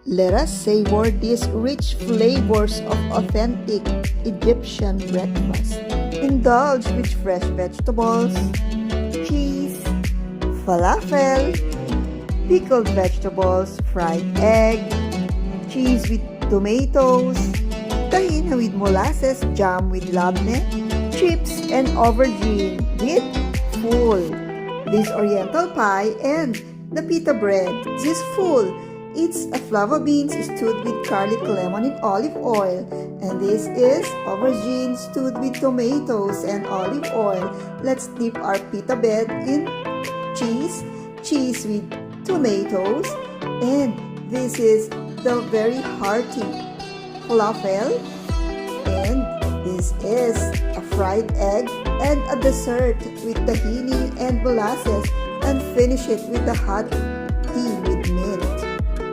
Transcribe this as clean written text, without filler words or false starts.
Let us savor these rich flavors of authentic Egyptian breakfast. Indulge with fresh vegetables, cheese, falafel, pickled vegetables, fried egg, cheese with tomatoes, tahina with molasses, jam with labneh, chips and aubergine with full. This oriental pie and the pita bread is full. It's a flava beans stewed with garlic, lemon, and olive oil. And this is aubergine stewed with tomatoes and olive oil. Let's dip our pita bread in cheese, cheese with tomatoes, and this is the very hearty falafel. And this is a fried egg and a dessert with tahini and molasses, and finish it with the hot